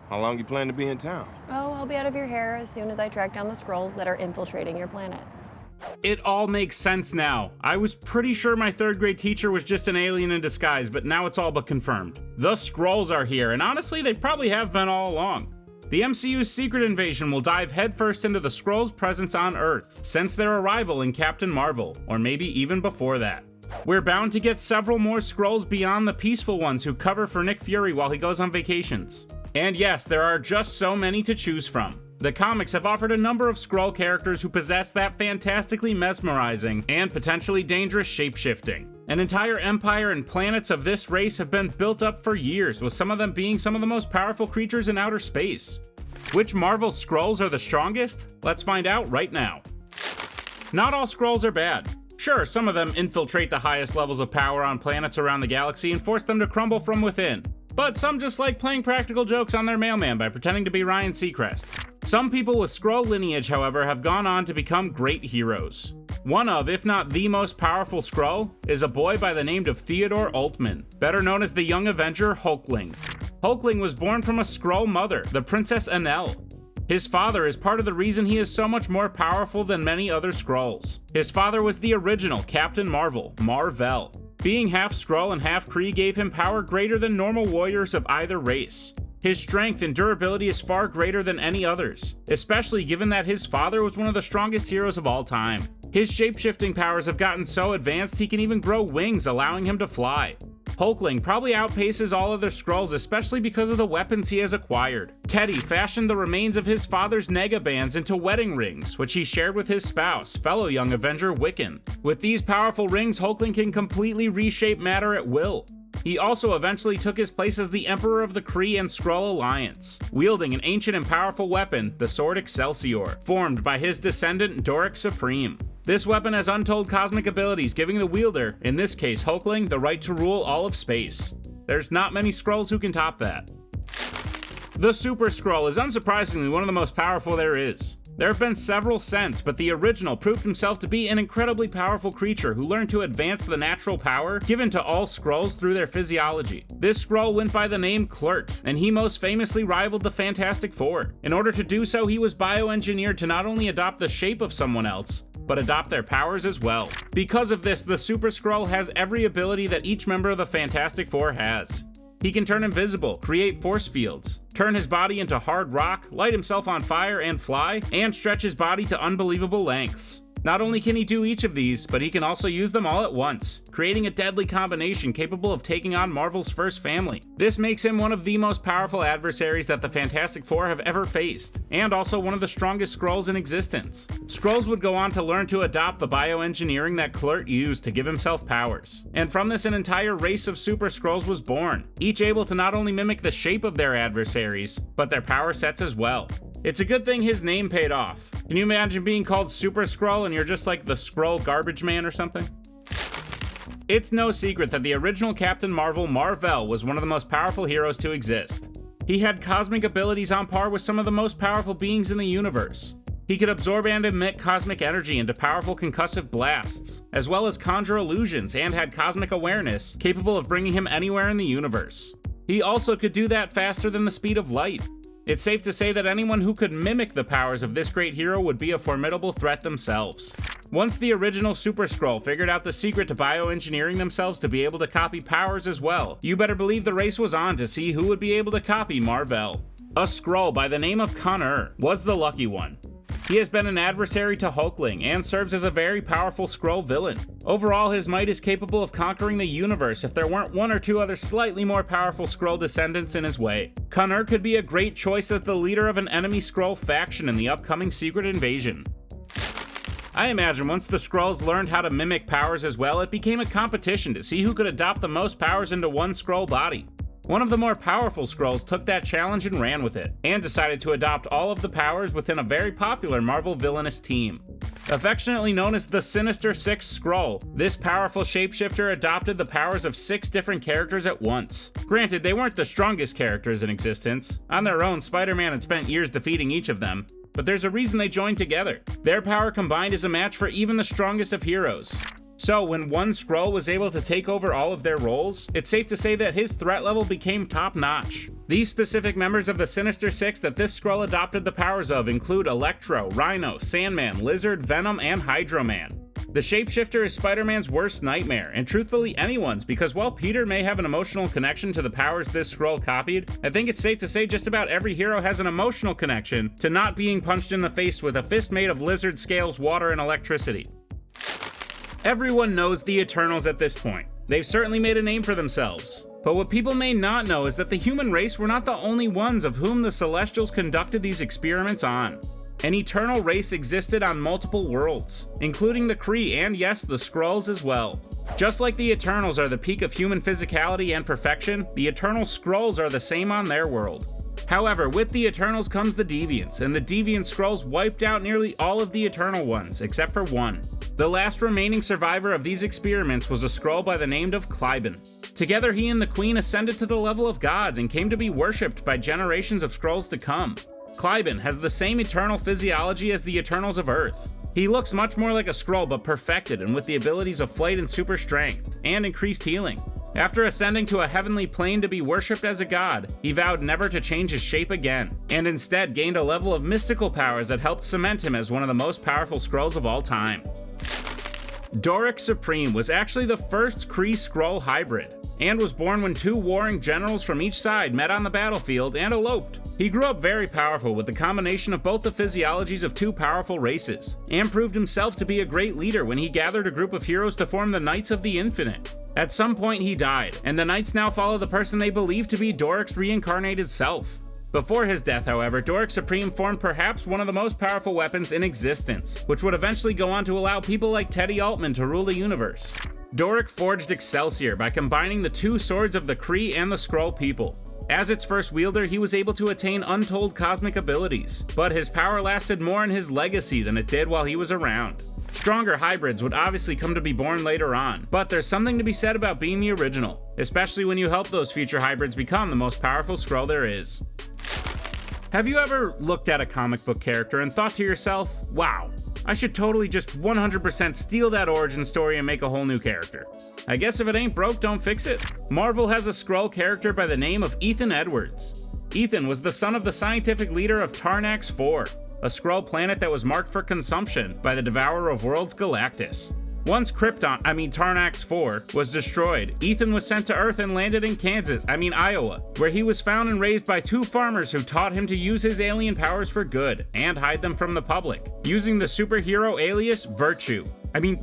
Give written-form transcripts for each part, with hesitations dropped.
How long you plan to be in town? Oh, I'll be out of your hair as soon as I track down the Skrulls that are infiltrating your planet. It all makes sense now. I was pretty sure my 3rd grade teacher was just an alien in disguise, but now it's all but confirmed. The Skrulls are here, and honestly, they probably have been all along. The MCU's Secret Invasion will dive headfirst into the Skrulls' presence on Earth since their arrival in Captain Marvel, or maybe even before that. We're bound to get several more Skrulls beyond the peaceful ones who cover for Nick Fury while he goes on vacations. And yes, there are just so many to choose from. The comics have offered a number of Skrull characters who possess that fantastically mesmerizing and potentially dangerous shapeshifting. An entire empire and planets of this race have been built up for years, with some of them being some of the most powerful creatures in outer space. Which Marvel Skrulls are the strongest? Let's find out right now. Not all Skrulls are bad. Sure, some of them infiltrate the highest levels of power on planets around the galaxy and force them to crumble from within. But some just like playing practical jokes on their mailman by pretending to be Ryan Seacrest. Some people with Skrull lineage, however, have gone on to become great heroes. One of, if not the most powerful Skrull, is a boy by the name of Theodore Altman, better known as the Young Avenger Hulkling. Hulkling was born from a Skrull mother, the Princess Enel. His father is part of the reason he is so much more powerful than many other Skrulls. His father was the original Captain Marvel, Mar-Vell. Being half Skrull and half Kree gave him power greater than normal warriors of either race. His strength and durability is far greater than any others, especially given that his father was one of the strongest heroes of all time. His shapeshifting powers have gotten so advanced he can even grow wings, allowing him to fly. Hulkling probably outpaces all other Skrulls, especially because of the weapons he has acquired. Teddy fashioned the remains of his father's negabands into wedding rings, which he shared with his spouse, fellow Young Avenger Wiccan. With these powerful rings, Hulkling can completely reshape matter at will. He also eventually took his place as the Emperor of the Kree and Skrull Alliance, wielding an ancient and powerful weapon, the Sword Excelsior, formed by his descendant Dorrek Supreme. This weapon has untold cosmic abilities, giving the wielder, in this case Hulkling, the right to rule all of space. There's not many Skrulls who can top that. The Super Skrull is unsurprisingly one of the most powerful there is. There have been several since, but the original proved himself to be an incredibly powerful creature who learned to advance the natural power given to all Skrulls through their physiology. This Skrull went by the name Kly'bn, and he most famously rivaled the Fantastic Four. In order to do so, he was bioengineered to not only adopt the shape of someone else, but adopt their powers as well. Because of this, the Super Skrull has every ability that each member of the Fantastic Four has. He can turn invisible, create force fields, turn his body into hard rock, light himself on fire and fly, and stretch his body to unbelievable lengths. Not only can he do each of these, but he can also use them all at once, creating a deadly combination capable of taking on Marvel's first family. This makes him one of the most powerful adversaries that the Fantastic Four have ever faced, and also one of the strongest Skrulls in existence. Skrulls would go on to learn to adopt the bioengineering that Kly'bn used to give himself powers. And from this, an entire race of Super Skrulls was born, each able to not only mimic the shape of their adversaries, but their power sets as well. It's a good thing his name paid off. Can you imagine being called Super Skrull and you're just like the Skrull garbage man or something? It's no secret that the original Captain Marvel, Mar-Vell, was one of the most powerful heroes to exist. He had cosmic abilities on par with some of the most powerful beings in the universe. He could absorb and emit cosmic energy into powerful concussive blasts, as well as conjure illusions, and had cosmic awareness, capable of bringing him anywhere in the universe. He also could do that faster than the speed of light. It's safe to say that anyone who could mimic the powers of this great hero would be a formidable threat themselves. Once the original Super Skrull figured out the secret to bioengineering themselves to be able to copy powers as well, you better believe the race was on to see who would be able to copy Mar-Vell. A Skrull by the name of Khn'nr was the lucky one. He has been an adversary to Hulkling and serves as a very powerful Skrull villain. Overall, his might is capable of conquering the universe if there weren't one or two other slightly more powerful Skrull descendants in his way. Khn'nr could be a great choice as the leader of an enemy Skrull faction in the upcoming Secret Invasion. I imagine once the Skrulls learned how to mimic powers as well, it became a competition to see who could adopt the most powers into one Skrull body. One of the more powerful Skrulls took that challenge and ran with it, and decided to adopt all of the powers within a very popular Marvel villainous team. Affectionately known as the Sinister Six Skrull, this powerful shapeshifter adopted the powers of 6 different characters at once. Granted, they weren't the strongest characters in existence. On their own, Spider-Man had spent years defeating each of them, but there's a reason they joined together. Their power combined is a match for even the strongest of heroes. So when one Skrull was able to take over all of their roles, it's safe to say that his threat level became top-notch. These specific members of the Sinister Six that this Skrull adopted the powers of include Electro, Rhino, Sandman, Lizard, Venom, and Hydro Man. The shapeshifter is Spider-Man's worst nightmare, and truthfully anyone's, because while Peter may have an emotional connection to the powers this Skrull copied, I think it's safe to say just about every hero has an emotional connection to not being punched in the face with a fist made of lizard scales, water, and electricity. Everyone knows the Eternals at this point. They've certainly made a name for themselves. But what people may not know is that the human race were not the only ones of whom the Celestials conducted these experiments on. An eternal race existed on multiple worlds, including the Kree and yes, the Skrulls as well. Just like the Eternals are the peak of human physicality and perfection, the Eternal Skrulls are the same on their world. However, with the Eternals comes the Deviants, and the Deviant Skrulls wiped out nearly all of the Eternal ones, except for one. The last remaining survivor of these experiments was a Skrull by the name of Kly'bn. Together he and the Queen ascended to the level of gods and came to be worshipped by generations of Skrulls to come. Kly'bn has the same eternal physiology as the Eternals of Earth. He looks much more like a Skrull but perfected and with the abilities of flight and super strength, and increased healing. After ascending to a heavenly plane to be worshipped as a god, he vowed never to change his shape again, and instead gained a level of mystical powers that helped cement him as one of the most powerful Skrulls of all time. Dorrek Supreme was actually the first Kree-Skrull hybrid, and was born when two warring generals from each side met on the battlefield and eloped. He grew up very powerful with the combination of both the physiologies of two powerful races, and proved himself to be a great leader when he gathered a group of heroes to form the Knights of the Infinite. At some point he died, and the Knights now follow the person they believe to be Dorrek's reincarnated self. Before his death, however, Dorrek Supreme formed perhaps one of the most powerful weapons in existence, which would eventually go on to allow people like Teddy Altman to rule the universe. Dorrek forged Excelsior by combining the two swords of the Kree and the Skrull people. As its first wielder, he was able to attain untold cosmic abilities, but his power lasted more in his legacy than it did while he was around. Stronger hybrids would obviously come to be born later on, but there's something to be said about being the original, especially when you help those future hybrids become the most powerful Skrull there is. Have you ever looked at a comic book character and thought to yourself, wow, I should totally just 100% steal that origin story and make a whole new character? I guess if it ain't broke, don't fix it. Marvel has a Skrull character by the name of Ethan Edwards. Ethan was the son of the scientific leader of Tarnax 4, a Skrull planet that was marked for consumption by the Devourer of Worlds Galactus. Once Tarnax 4 was destroyed, Ethan was sent to Earth and landed in Iowa, where he was found and raised by two farmers who taught him to use his alien powers for good and hide them from the public, using the superhero alias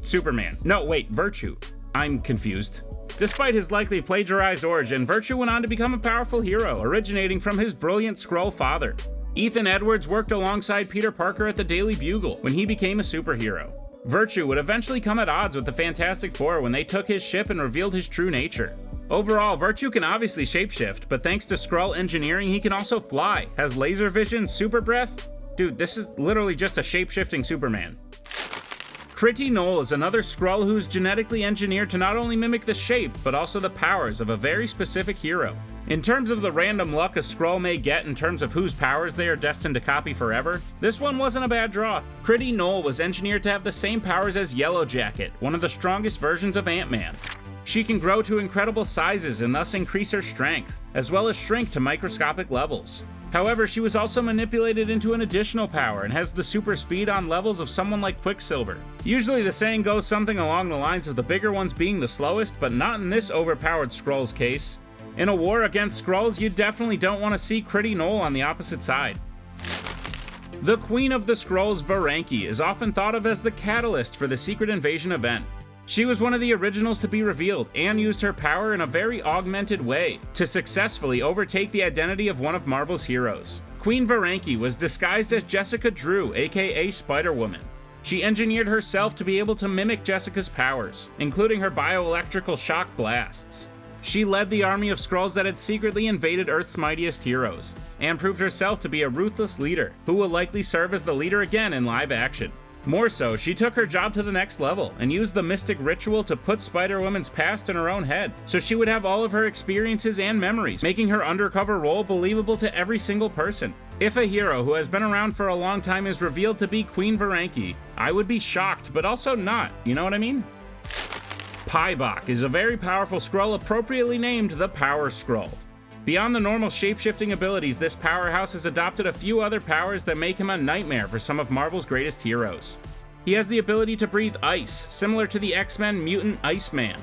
Superman. No, wait, Virtue. I'm confused. Despite his likely plagiarized origin, Virtue went on to become a powerful hero, originating from his brilliant Skrull father. Ethan Edwards worked alongside Peter Parker at the Daily Bugle when he became a superhero. Virtue would eventually come at odds with the Fantastic Four when they took his ship and revealed his true nature. Overall, Virtue can obviously shapeshift, but thanks to Skrull engineering, he can also fly, has laser vision, super breath. Dude, this is literally just a shapeshifting Superman. Criti Noll is another Skrull who's genetically engineered to not only mimic the shape, but also the powers of a very specific hero. In terms of the random luck a Skrull may get in terms of whose powers they are destined to copy forever, this one wasn't a bad draw. Criti Noll was engineered to have the same powers as Yellow Jacket, one of the strongest versions of Ant-Man. She can grow to incredible sizes and thus increase her strength, as well as shrink to microscopic levels. However, she was also manipulated into an additional power and has the super speed on levels of someone like Quicksilver. Usually the saying goes something along the lines of the bigger ones being the slowest, but not in this overpowered Skrull's case. In a war against Skrulls, you definitely don't want to see Criti Noll on the opposite side. The Queen of the Skrulls, Veranke, is often thought of as the catalyst for the Secret Invasion event. She was one of the originals to be revealed and used her power in a very augmented way to successfully overtake the identity of one of Marvel's heroes. Queen Veranke was disguised as Jessica Drew, aka Spider-Woman. She engineered herself to be able to mimic Jessica's powers, including her bioelectrical shock blasts. She led the army of Skrulls that had secretly invaded Earth's mightiest heroes, and proved herself to be a ruthless leader, who will likely serve as the leader again in live action. More so, she took her job to the next level, and used the mystic ritual to put Spider-Woman's past in her own head, so she would have all of her experiences and memories, making her undercover role believable to every single person. If a hero who has been around for a long time is revealed to be Queen Veranke, I would be shocked, but also not, you know what I mean? Paibok is a very powerful Skrull appropriately named the Power Skrull. Beyond the normal shapeshifting abilities, this powerhouse has adopted a few other powers that make him a nightmare for some of Marvel's greatest heroes. He has the ability to breathe ice, similar to the X-Men mutant Iceman.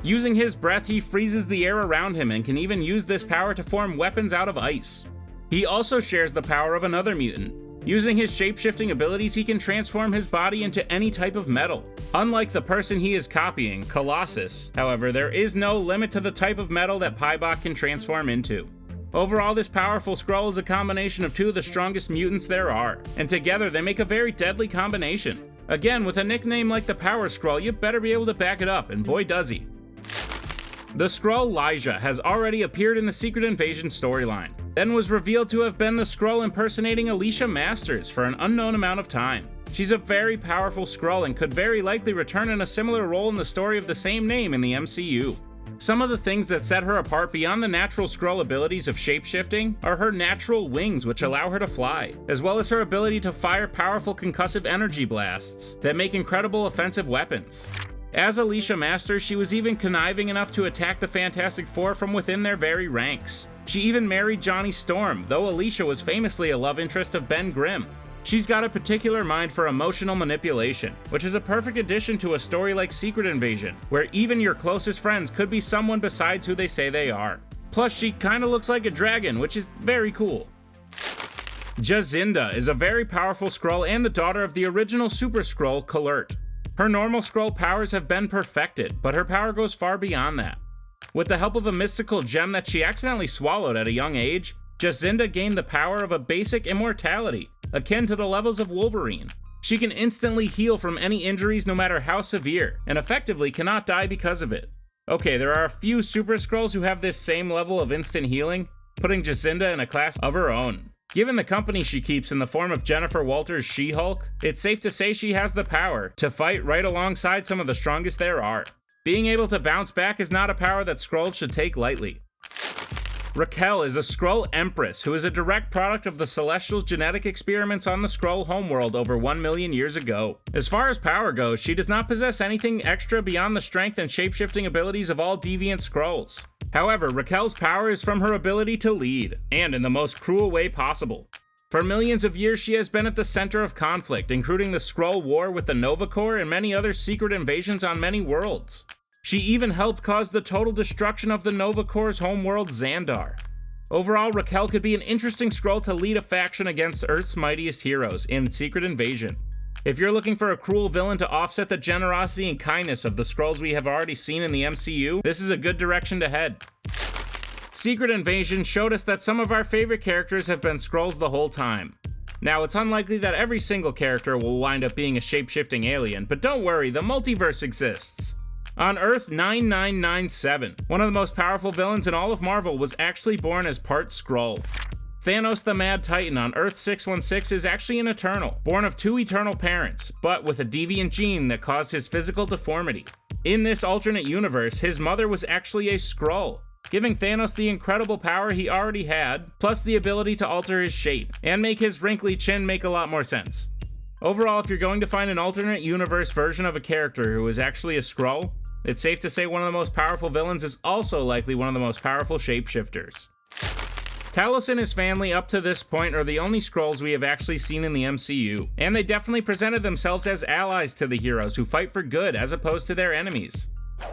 Using his breath, he freezes the air around him and can even use this power to form weapons out of ice. He also shares the power of another mutant. Using his shapeshifting abilities, he can transform his body into any type of metal. Unlike the person he is copying, Colossus, however, there is no limit to the type of metal that Paibok can transform into. Overall, this powerful Skrull is a combination of two of the strongest mutants there are, and together they make a very deadly combination. Again, with a nickname like the Power Skrull, you better be able to back it up, and boy does he. The Skrull Lyja has already appeared in the Secret Invasion storyline, then was revealed to have been the Skrull impersonating Alicia Masters for an unknown amount of time. She's a very powerful Skrull and could very likely return in a similar role in the story of the same name in the MCU. Some of the things that set her apart beyond the natural Skrull abilities of shapeshifting are her natural wings, which allow her to fly, as well as her ability to fire powerful concussive energy blasts that make incredible offensive weapons. As Alicia Masters, she was even conniving enough to attack the Fantastic Four from within their very ranks. She even married Johnny Storm, though Alicia was famously a love interest of Ben Grimm. She's got a particular mind for emotional manipulation, which is a perfect addition to a story like Secret Invasion, where even your closest friends could be someone besides who they say they are. Plus, she kinda looks like a dragon, which is very cool. Jazinda is a very powerful Skrull and the daughter of the original Super Skrull, Khn'nr. Her normal Skrull powers have been perfected, but her power goes far beyond that. With the help of a mystical gem that she accidentally swallowed at a young age, Jazinda gained the power of a basic immortality, akin to the levels of Wolverine. She can instantly heal from any injuries no matter how severe, and effectively cannot die because of it. Okay, there are a few Super Skrulls who have this same level of instant healing, putting Jazinda in a class of her own. Given the company she keeps in the form of Jennifer Walters' She-Hulk, it's safe to say she has the power to fight right alongside some of the strongest there are. Being able to bounce back is not a power that Skrulls should take lightly. Raquel is a Skrull Empress who is a direct product of the Celestials' genetic experiments on the Skrull homeworld over 1 million years ago. As far as power goes, she does not possess anything extra beyond the strength and shapeshifting abilities of all deviant Skrulls. However, Raquel's power is from her ability to lead, and in the most cruel way possible. For millions of years, she has been at the center of conflict, including the Skrull War with the Nova Corps and many other secret invasions on many worlds. She even helped cause the total destruction of the Nova Corps' homeworld Xandar. Overall, Raquel could be an interesting Skrull to lead a faction against Earth's mightiest heroes in Secret Invasion. If you're looking for a cruel villain to offset the generosity and kindness of the Skrulls we have already seen in the MCU, this is a good direction to head. Secret Invasion showed us that some of our favorite characters have been Skrulls the whole time. Now, it's unlikely that every single character will wind up being a shape-shifting alien, but don't worry, the multiverse exists. On Earth 9997, one of the most powerful villains in all of Marvel was actually born as part Skrull. Thanos the Mad Titan on Earth 616 is actually an Eternal, born of two eternal parents, but with a deviant gene that caused his physical deformity. In this alternate universe, his mother was actually a Skrull, giving Thanos the incredible power he already had, plus the ability to alter his shape, and make his wrinkly chin make a lot more sense. Overall, if you're going to find an alternate universe version of a character who is actually a Skrull, it's safe to say one of the most powerful villains is also likely one of the most powerful shapeshifters. Talos and his family up to this point are the only Skrulls we have actually seen in the MCU, and they definitely presented themselves as allies to the heroes who fight for good as opposed to their enemies.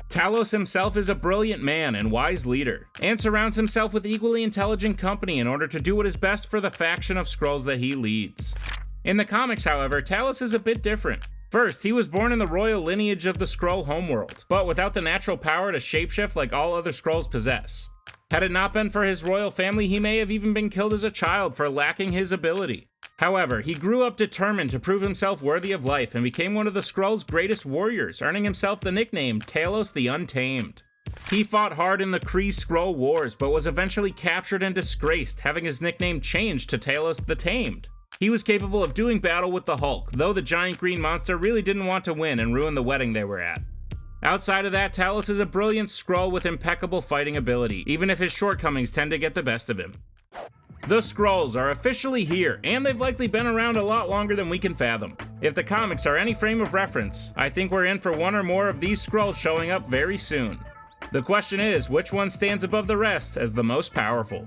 Talos himself is a brilliant man and wise leader, and surrounds himself with equally intelligent company in order to do what is best for the faction of Skrulls that he leads. In the comics, however, Talos is a bit different. First, he was born in the royal lineage of the Skrull homeworld, but without the natural power to shapeshift like all other Skrulls possess. Had it not been for his royal family, he may have even been killed as a child for lacking his ability. However, he grew up determined to prove himself worthy of life and became one of the Skrulls' greatest warriors, earning himself the nickname Talos the Untamed. He fought hard in the Kree Skrull Wars, but was eventually captured and disgraced, having his nickname changed to Talos the Tamed. He was capable of doing battle with the Hulk, though the giant green monster really didn't want to win and ruin the wedding they were at. Outside of that, Talos is a brilliant Skrull with impeccable fighting ability, even if his shortcomings tend to get the best of him. The Skrulls are officially here, and they've likely been around a lot longer than we can fathom. If the comics are any frame of reference, I think we're in for one or more of these Skrulls showing up very soon. The question is, which one stands above the rest as the most powerful?